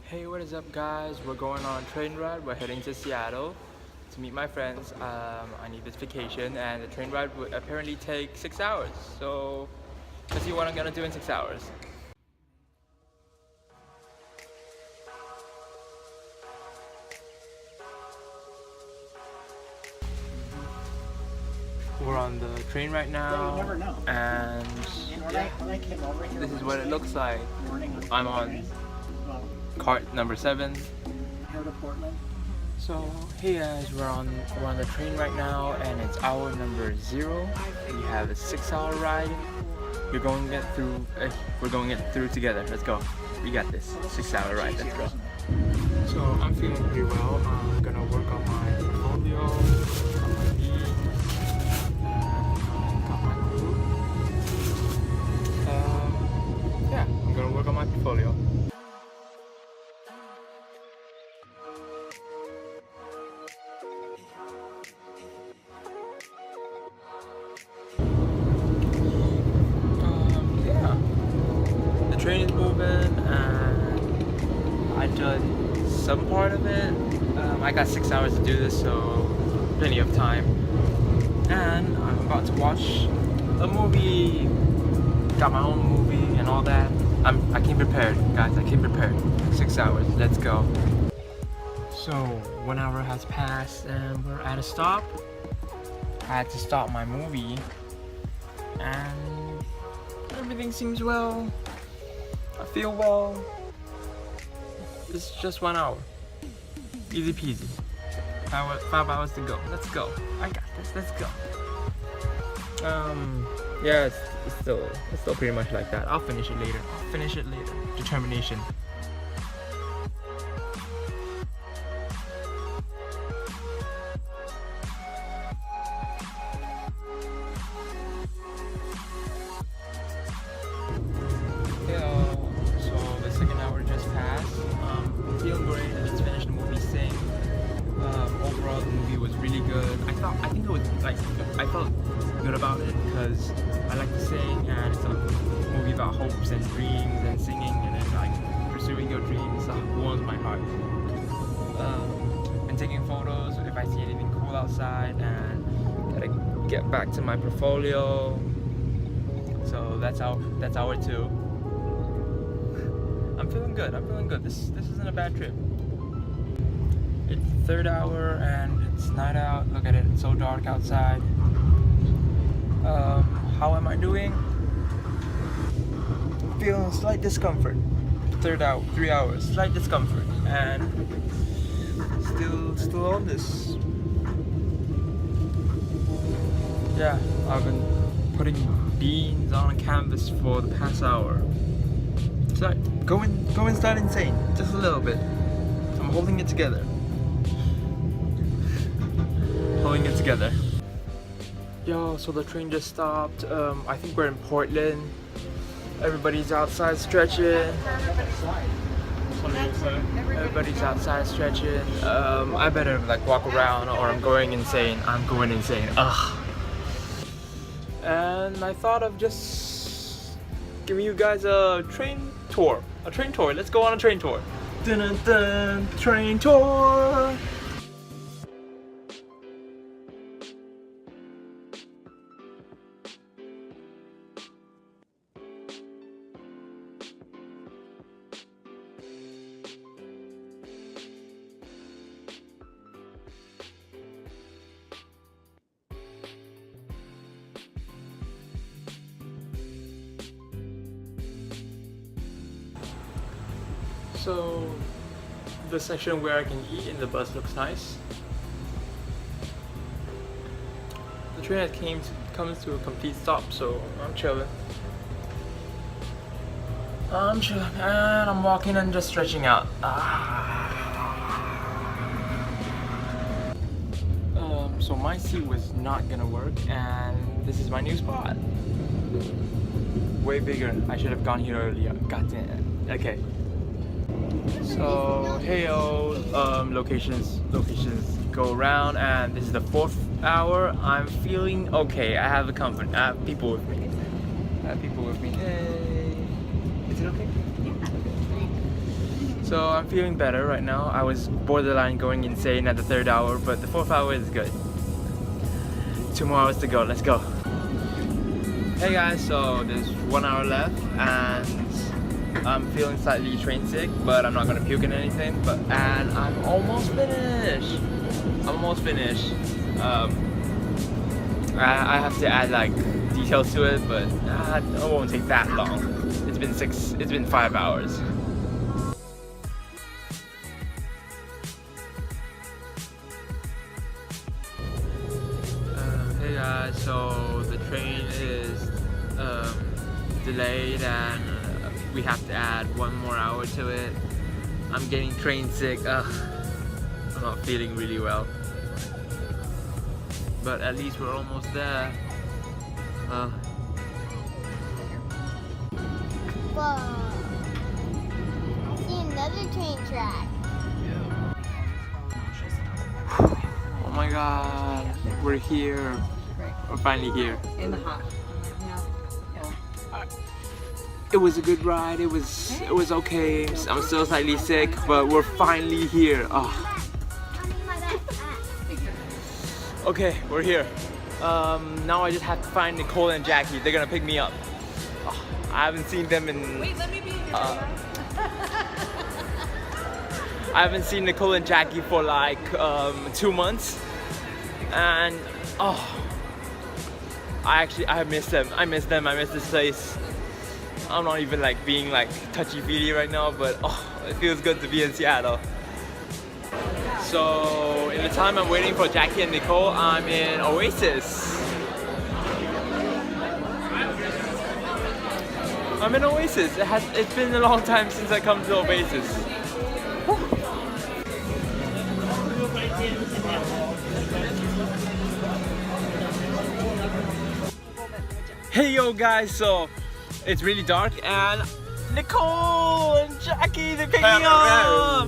Hey, what is up, guys? We're going on a train ride. We're heading to Seattle to meet my friends. I need this vacation, and the train ride would apparently take 6 hours. So let's see what I'm gonna do in 6 hours. We're on the train right now, you never know. and When I came over here, this is what it looks like. I'm on well, cart number 7. here to Portland. So hey guys, we're on the train right now, and it's hour number 0. We have a 6-hour ride. We're going to get through. We're going to get through together. Let's go. We got this 6-hour ride. Let's go. So I'm feeling pretty well. I'm gonna work on my portfolio, on my beat, got my crew. Yeah, I'm gonna work on my portfolio. The train is moving, and I done some part of it. I got 6 hours to do this, so plenty of time. And I'm about to watch a movie. Got my own movie and all that. I came prepared, guys. I came prepared. 6 hours. Let's go. So 1 hour has passed, and we're at a stop. I had to stop my movie, and everything seems well. I feel well. It's just 1 hour. Easy peasy. 5 hours to go. Let's go. I got this. Let's go. Yeah, it's still pretty much like that. I'll finish it later. Determination. So the second hour just passed. Feeling great. I just finished the movie Sing. Overall, the movie was really good. I think it was like, I felt good about it because I like to sing, and it's a movie about hopes and dreams and singing, and then like pursuing your dreams. That warms my heart. And taking photos if I see anything cool outside, and gotta get back to my portfolio. So that's hour 2. I'm feeling good. This isn't a bad trip. It's the 3rd hour and it's night out. Look at it, it's so dark outside. How am I doing? Feeling slight discomfort. 3 hours, slight discomfort, and still on this. Yeah, I've been putting beans on a canvas for the past hour. It's like going start insane, just a little bit. I'm holding it together. Yo, so the train just stopped. I think we're in Portland. Everybody's outside stretching. I better like walk around or I'm going insane. Ugh. And I thought of just giving you guys a train tour. Let's go on a train tour. Dun dun dun, train tour. So the section where I can eat in the bus looks nice. The train comes to a complete stop, so I'm chilling. And I'm walking and just stretching out. So my seat was not gonna work, and this is my new spot. Way bigger. I should have gone here earlier. God damn. Okay. So heyo, locations go around, and this is the 4th hour. I'm feeling okay. I have people with me. Hey, is it okay? So I'm feeling better right now. I was borderline going insane at the 3rd hour, but the 4th hour is good. 2 more hours to go, let's go. Hey guys, so there's 1 hour left and I'm feeling slightly train sick, but I'm not gonna puke in anything. And I'm almost finished. I have to add like details to it, but it won't take that long. It's been 5 hours. Hey guys, so the train is delayed and we have to add 1 more hour to it. I'm getting train sick. I'm not feeling really well. But at least we're almost there. Whoa. I see another train track. Oh my god, we're here. We're finally here. In the hot. It was a good ride. It was okay. I'm still slightly sick, but we're finally here. Oh. Okay, we're here. Now I just have to find Nicole and Jackie. They're gonna pick me up. Oh, I haven't seen them in. Wait, let me be in your camera. I haven't seen Nicole and Jackie for like 2 months, and I miss them. I miss this place. I'm not even like being like touchy-feely right now, but it feels good to be in Seattle. So in the time I'm waiting for Jackie and Nicole, I'm in Oasis. I'm in Oasis. It's been a long time since I come to Oasis. Hey yo guys, so it's really dark and Nicole and Jackie, they picked me up!